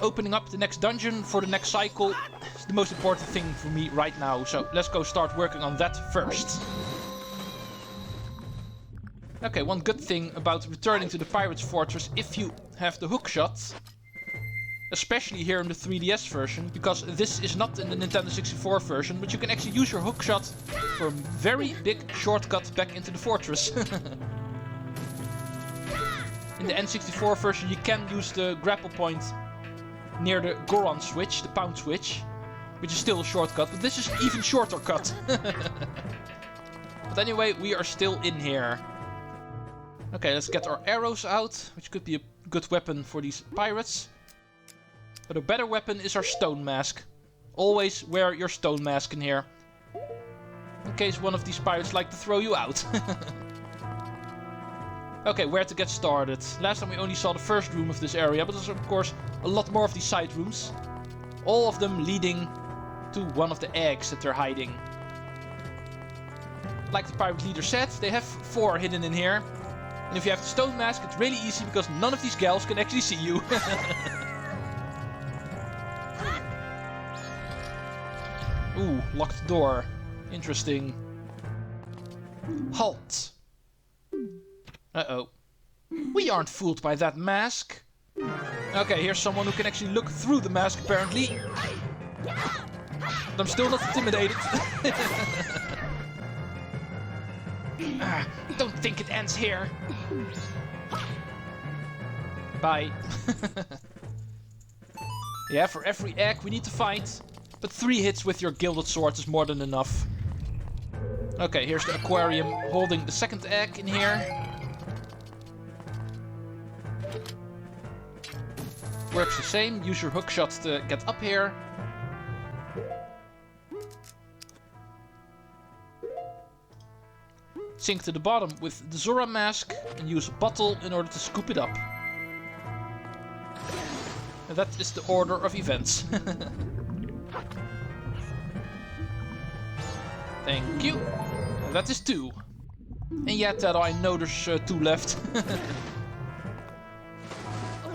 opening up the next dungeon for the next cycle is the most important thing for me right now. So let's go start working on that first. Okay, one good thing about returning to the Pirate's Fortress if you have the hookshot, especially here in the 3DS version, because this is not in the Nintendo 64 version, but you can actually use your hookshot for a very big shortcut back into the fortress. In the N64 version you can use the grapple point near the Goron switch, the pound switch, which is still a shortcut, but this is an even shorter cut. But anyway, we are still in here. Okay, let's get our arrows out, which could be a good weapon for these pirates. But a better weapon is our stone mask. Always wear your stone mask in here, in case one of these pirates like to throw you out. Okay, where to get started? Last time we only saw the first room of this area, but there's of course a lot more of these side rooms. All of them leading to one of the eggs that they're hiding. Like the pirate leader said, they have 4 hidden in here. And if you have the stone mask, it's really easy because none of these gals can actually see you. Ooh, locked door. Interesting. Halt. Uh-oh. We aren't fooled by that mask. Okay, here's someone who can actually look through the mask, apparently. But I'm still not intimidated. Don't think it ends here. Bye. Yeah, for every egg we need to fight. But 3 hits with your gilded sword is more than enough. Okay, here's the aquarium holding the second egg in here. Works the same. Use your hookshot to get up here. Sink to the bottom with the Zora mask and use a bottle in order to scoop it up. And that is the order of events. Thank you. And that is 2. And yet I know there's 2 left.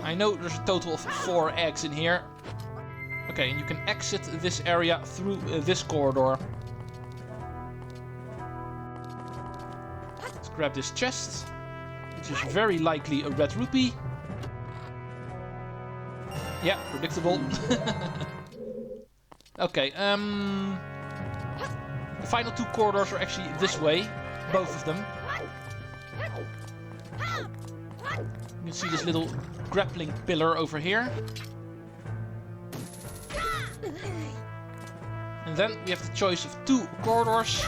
I know there's a total of 4 eggs in here. Okay, and you can exit this area through this corridor. Let's grab this chest, which is very likely a red rupee. Yeah, predictable. Okay, the final 2 corridors are actually this way, both of them. You can see this little grappling pillar over here. And then we have the choice of 2 corridors.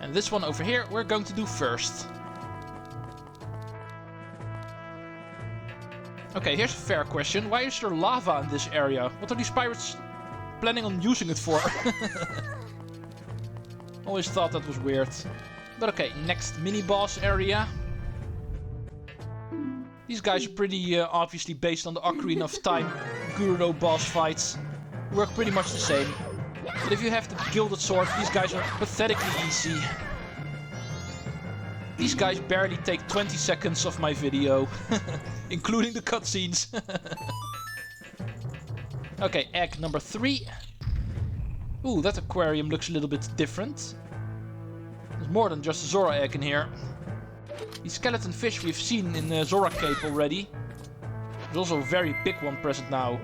And this one over here we're going to do first. Okay, here's a fair question. Why is there lava in this area? What are these pirates planning on using it for? Always thought that was weird. But okay, next mini-boss area. These guys are pretty obviously based on the Ocarina of Time Guro boss fights. Work pretty much the same. But if you have the gilded sword, these guys are pathetically easy. These guys barely take 20 seconds of my video, including the cutscenes. Okay, egg number 3. Ooh, that aquarium looks a little bit different. There's more than just a Zora egg in here. The skeleton fish we've seen in the Zora Cape already. There's also a very big one present now.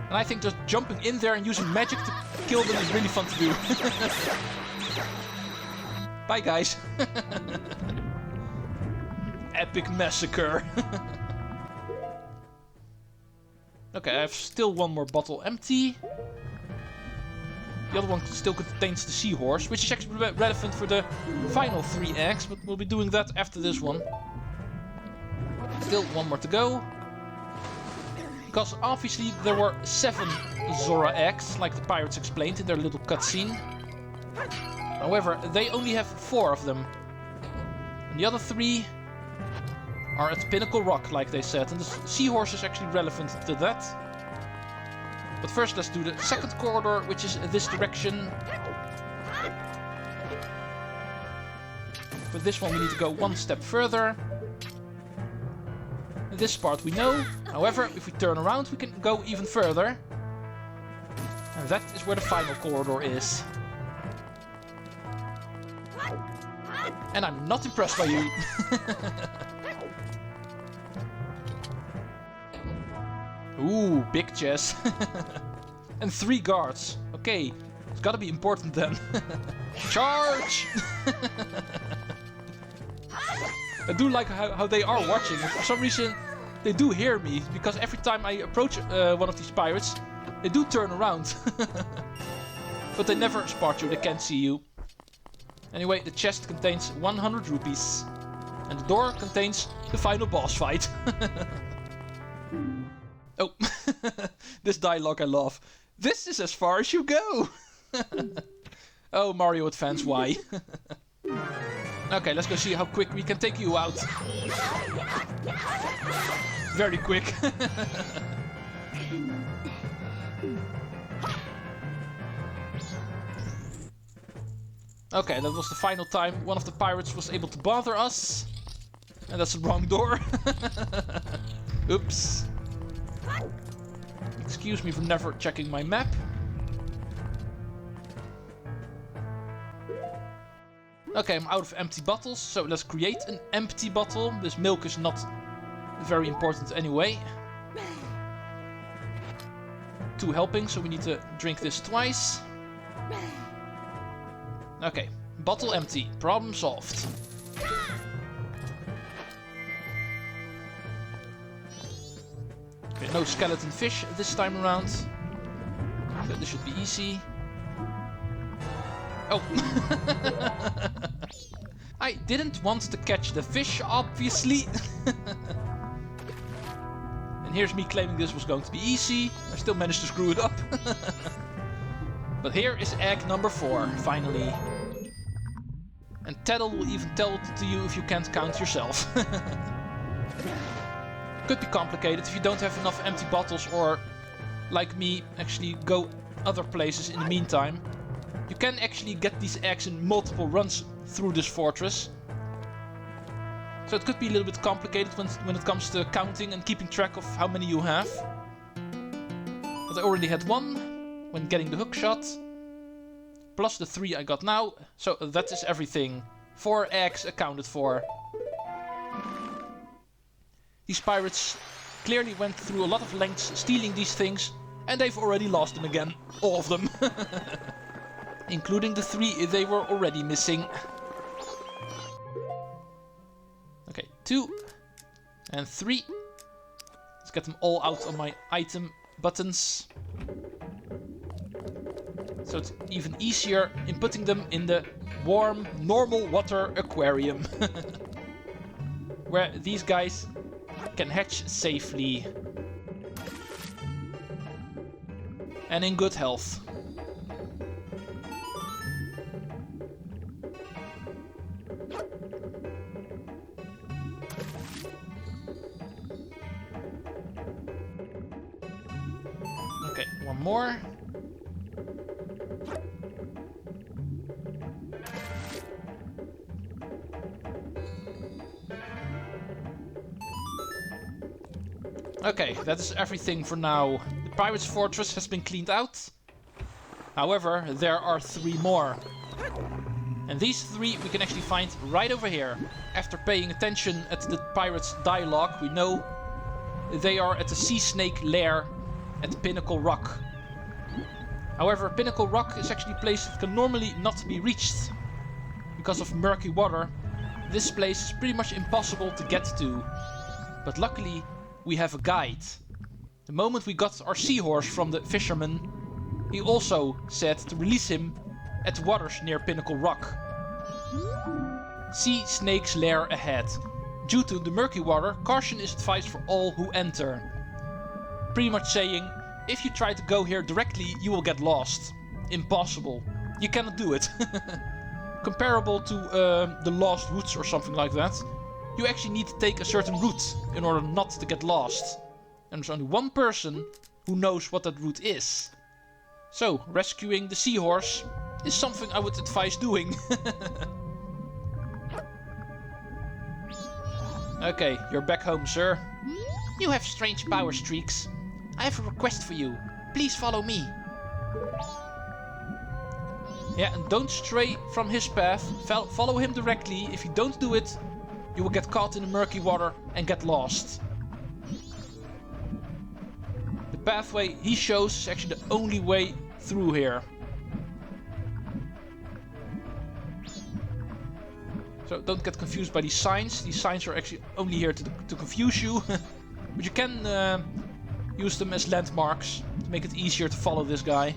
And I think just jumping in there and using magic to kill them is really fun to do. Bye guys. Epic massacre. Okay, I have still one more bottle empty. The other one still contains the seahorse, which is actually relevant for the final 3 eggs, but we'll be doing that after this one. Still one more to go. Because obviously there were 7 Zora eggs, like the pirates explained in their little cutscene. However, they only have 4 of them. And the other 3 are at Pinnacle Rock, like they said. And the seahorse is actually relevant to that. But first let's do the second corridor, which is this direction. For this one we need to go one step further. And this part we know. However, if we turn around, we can go even further. And that is where the final corridor is. And I'm not impressed by you. Ooh, big chess. And 3 guards. Okay, it's gotta be important then. Charge! I do like how they are watching. For some reason, they do hear me. Because every time I approach one of these pirates, they do turn around. But they never spot you, they can't see you. Anyway, the chest contains 100 rupees. And the door contains the final boss fight. Oh, this dialogue I love. This is as far as you go. Oh, Mario Advance, why? Okay, let's go see how quick we can take you out. Very quick. Okay, that was the final time one of the pirates was able to bother us. And that's the wrong door. Oops. Excuse me for never checking my map. Okay, I'm out of empty bottles, so let's create an empty bottle. This milk is not very important anyway. 2 helping, so we need to drink this twice. Okay, bottle empty. Problem solved. Okay, no skeleton fish this time around. So this should be easy. Oh! I didn't want to catch the fish, obviously. And here's me claiming this was going to be easy. I still managed to screw it up. But here is egg number 4, finally. And Teddle will even tell it to you if you can't count yourself. Could be complicated if you don't have enough empty bottles or, like me, actually go other places in the meantime. You can actually get these eggs in multiple runs through this fortress. So it could be a little bit complicated when it comes to counting and keeping track of how many you have. But I already had 1 when getting the hook shot. Plus the 3 I got now. So that is everything. 4 eggs accounted for. These pirates clearly went through a lot of lengths stealing these things. And they've already lost them again. All of them. Including the 3 they were already missing. Okay, 2 and 3. Let's get them all out on my item buttons. So it's even easier in putting them in the warm, normal water aquarium. Where these guys can hatch safely. And in good health. Okay, 1 more. Okay, that is everything for now. The Pirates' Fortress has been cleaned out. However, there are 3 more. And these 3 we can actually find right over here. After paying attention at the Pirates' dialogue, we know they are at the Sea Snake lair at Pinnacle Rock. However, Pinnacle Rock is actually a place that can normally not be reached. Because of murky water, this place is pretty much impossible to get to. But luckily, we have a guide. The moment we got our seahorse from the fisherman, he also said to release him at waters near Pinnacle Rock. Sea Snake's lair ahead. Due to the murky water, caution is advised for all who enter. Pretty much saying, if you try to go here directly, you will get lost. Impossible. You cannot do it. Comparable to the Lost Woods or something like that. You actually need to take a certain route in order not to get lost. And there's only one person who knows what that route is. So, rescuing the seahorse is something I would advise doing. Okay, you're back home, sir. You have strange powers, Treecks. I have a request for you. Please follow me. Yeah, and don't stray from his path. Follow him directly. If you don't do it, you will get caught in the murky water and get lost. The pathway he shows is actually the only way through here. So don't get confused by these signs. These signs are actually only here to confuse you. But you can use them as landmarks to make it easier to follow this guy.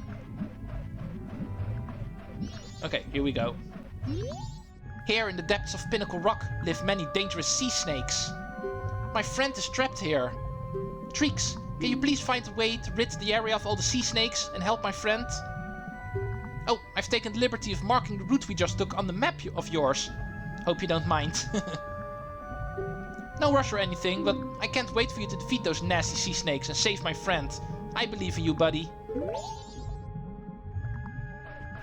Okay, here we go. Here in the depths of Pinnacle Rock live many dangerous sea snakes. My friend is trapped here. Treecks, can you please find a way to rid the area of all the sea snakes and help my friend? Oh, I've taken the liberty of marking the route we just took on the map of yours. Hope you don't mind. No rush or anything, but I can't wait for you to defeat those nasty sea snakes and save my friend. I believe in you, buddy.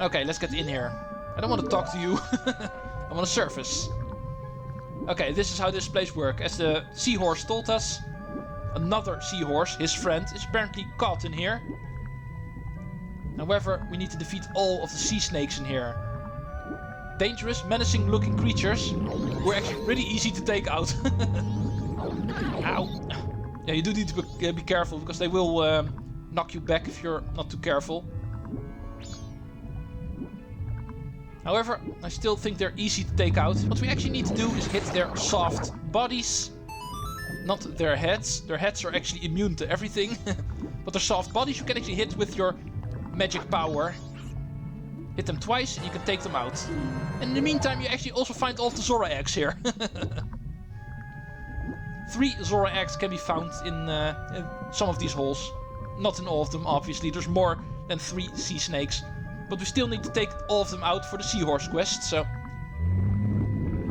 Okay, let's get in here. I don't want to talk to you. I want to surface. Okay, this is how this place works. As the seahorse told us, another seahorse, his friend, is apparently caught in here. However, we need to defeat all of the sea snakes in here. Dangerous, menacing looking creatures who are actually really easy to take out. Ow. Yeah, you do need to be careful because they will knock you back if you're not too careful. However, I still think they're easy to take out. What we actually need to do is hit their soft bodies, not their heads. Their heads are actually immune to everything. But their soft bodies you can actually hit with your magic power. Hit them twice and you can take them out. And in the meantime you actually also find all of the Zora eggs here. 3 Zora eggs can be found in some of these holes. Not in all of them, obviously. There's more than 3 sea snakes. But we still need to take all of them out for the seahorse quest, so...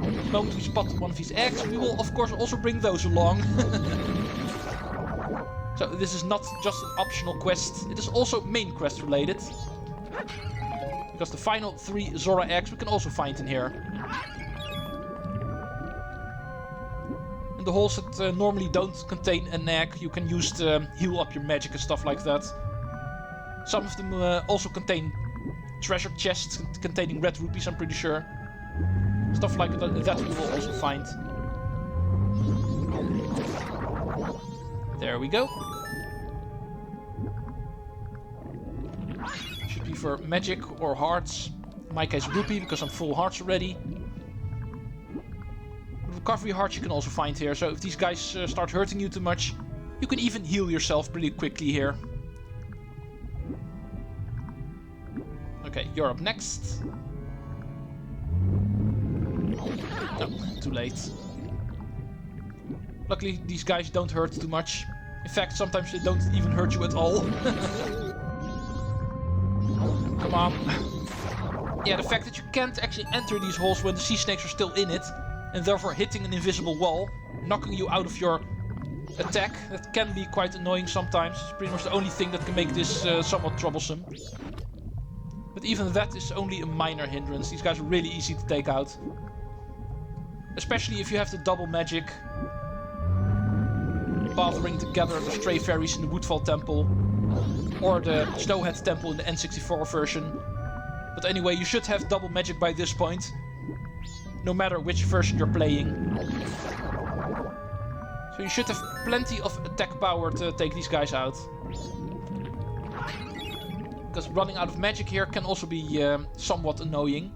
The moment we spot one of these eggs, we will of course also bring those along. So this is not just an optional quest, it is also main quest related. Because the final 3 Zora eggs we can also find in here. In the holes that normally don't contain an egg, you can use to heal up your magic and stuff like that. Some of them also contain treasure chests containing red rupees, I'm pretty sure. Stuff like that we will also find. There we go. Should be for magic or hearts. In my case rupee, because I'm full hearts already. Recovery hearts you can also find here, so if these guys start hurting you too much, you can even heal yourself pretty quickly here. Okay, you're up next. No, too late. Luckily, these guys don't hurt too much. In fact, sometimes they don't even hurt you at all. Come on. Yeah, the fact that you can't actually enter these holes when the sea snakes are still in it, and therefore hitting an invisible wall, knocking you out of your attack, that can be quite annoying sometimes. It's pretty much the only thing that can make this somewhat troublesome. But even that is only a minor hindrance. These guys are really easy to take out. Especially if you have the double magic. Bothering together the stray fairies in the Woodfall Temple. Or the Snowhead Temple in the N64 version. But anyway, you should have double magic by this point. No matter which version you're playing. So you should have plenty of attack power to take these guys out. Because running out of magic here can also be somewhat annoying.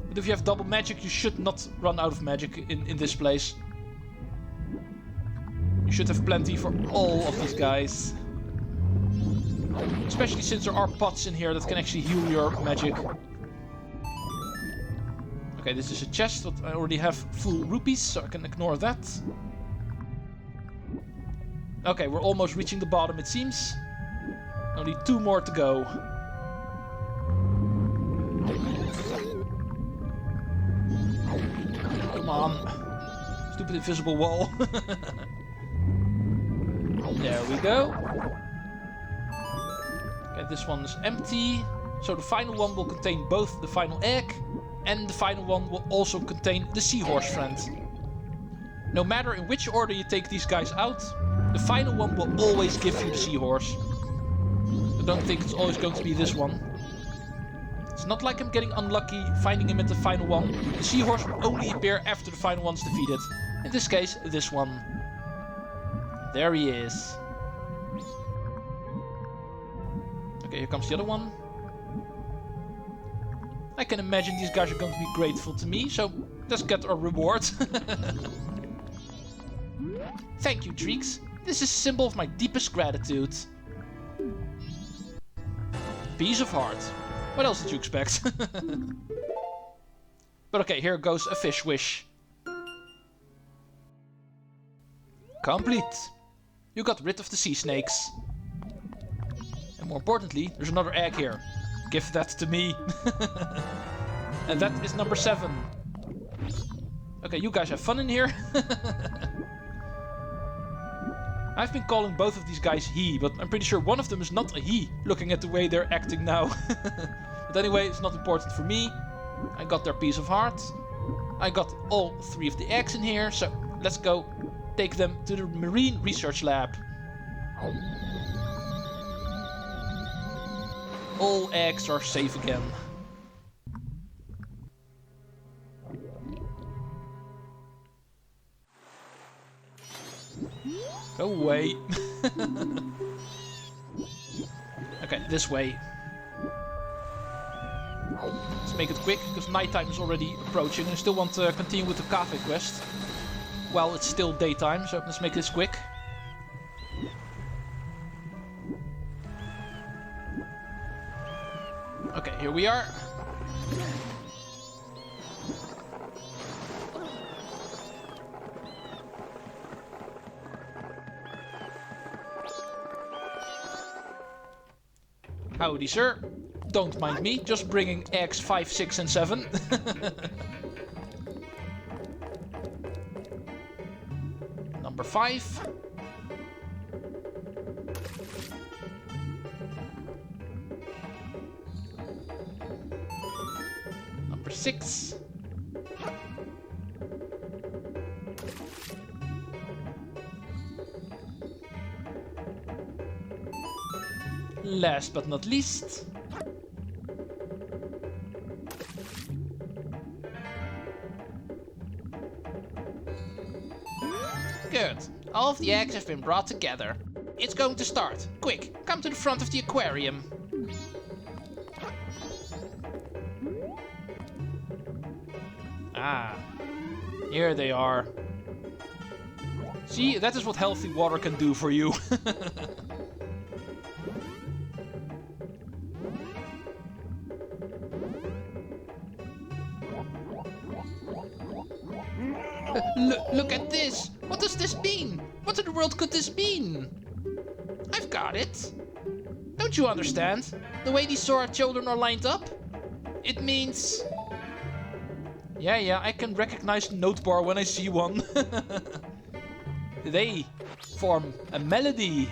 But if you have double magic, you should not run out of magic in this place. You should have plenty for all of these guys. Especially since there are pots in here that can actually heal your magic. Okay, this is a chest, but I already have full rupees, so I can ignore that. Okay, we're almost reaching the bottom, it seems. Only 2 more to go. Come on. Stupid invisible wall. There we go. Okay, this one is empty. So the final one will contain both the final egg, and the final one will also contain the seahorse friend. No matter in which order you take these guys out, the final one will always give you the seahorse. I don't think it's always going to be this one. It's not like I'm getting unlucky finding him at the final one. The seahorse will only appear after the final one's defeated. In this case, this one. There he is. Okay, here comes the other one. I can imagine these guys are going to be grateful to me, so let's get our reward. Thank you, Treecks. This is a symbol of my deepest gratitude. Piece of heart. What else did you expect? But okay, here goes a fish wish. Complete. You got rid of the sea snakes. And more importantly, there's another egg here. Give that to me. And that is number 7. Okay, you guys have fun in here. I've been calling both of these guys he, but I'm pretty sure one of them is not a he, looking at the way they're acting now. But anyway, it's not important for me. I got their piece of heart. I got all 3 of the eggs in here, so let's go take them to the Marine Research Lab. All eggs are safe again. Go away. Okay, this way. Let's make it quick, because nighttime is already approaching. I still want to continue with the Kafei quest. Well, it's still daytime, so let's make this quick. Okay, here we are. Howdy, sir. Don't mind me, just bringing eggs 5, 6 and 7. Number 5. Number 6. Last but not least. Good. All of the eggs have been brought together. It's going to start. Quick, come to the front of the aquarium. Ah, here they are. See, that is what healthy water can do for you. Look at this! What does this mean? What in the world could this mean? I've got it. Don't you understand? The way these Zora children are lined up? It means... Yeah, I can recognize the note bar when I see one. They form a melody.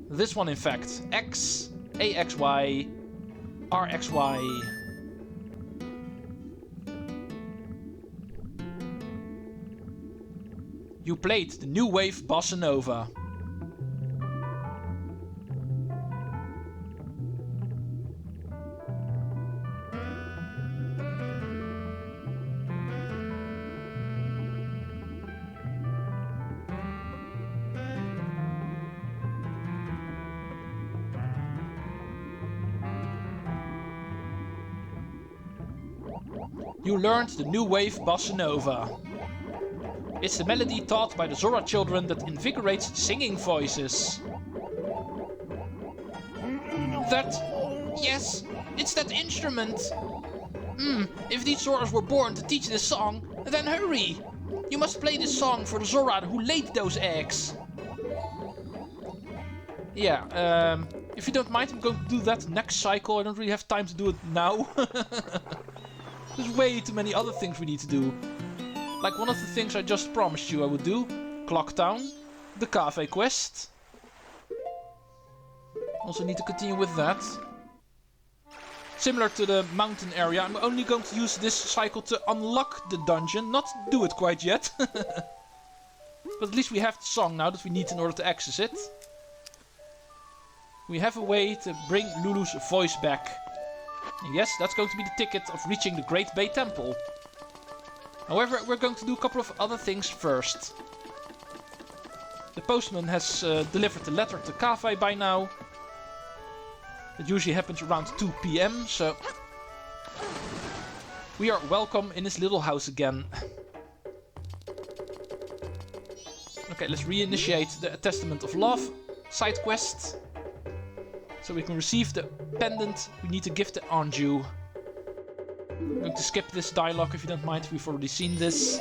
This one, in fact. X, AXY, RXY. You played the new wave Bossa Nova. You learned the new wave Bossa Nova. It's the melody taught by the Zora children that invigorates singing voices. Yes, it's that instrument. If these Zoras were born to teach this song, then hurry! You must play this song for the Zora who laid those eggs. Yeah, if you don't mind, I'm going to do that next cycle. I don't really have time to do it now. There's way too many other things we need to do. Like one of the things I just promised you I would do. Clock Town. The Kafei quest. Also need to continue with that. Similar to the mountain area, I'm only going to use this cycle to unlock the dungeon. Not do it quite yet. But at least we have the song now that we need in order to access it. We have a way to bring Lulu's voice back. And yes, that's going to be the ticket of reaching the Great Bay Temple. However, we're going to do a couple of other things first. The postman has delivered the letter to Kafei by now. It usually happens around 2 PM, so... we are welcome in his little house again. Okay, let's reinitiate the Testament of Love side quest. So we can receive the pendant we need to give to Anju. I'm going to skip this dialogue if you don't mind, we've already seen this.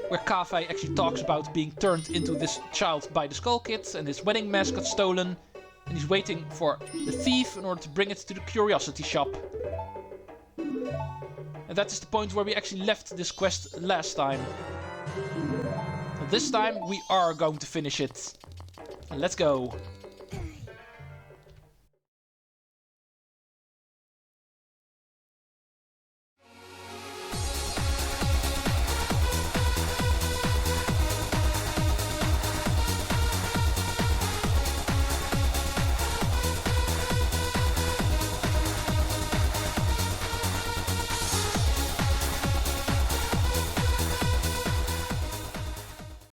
Where Kafei actually talks about being turned into this child by the Skull Kid and his wedding mask got stolen. And he's waiting for the thief in order to bring it to the curiosity shop. And that is the point where we actually left this quest last time. And this time we are going to finish it. Let's go.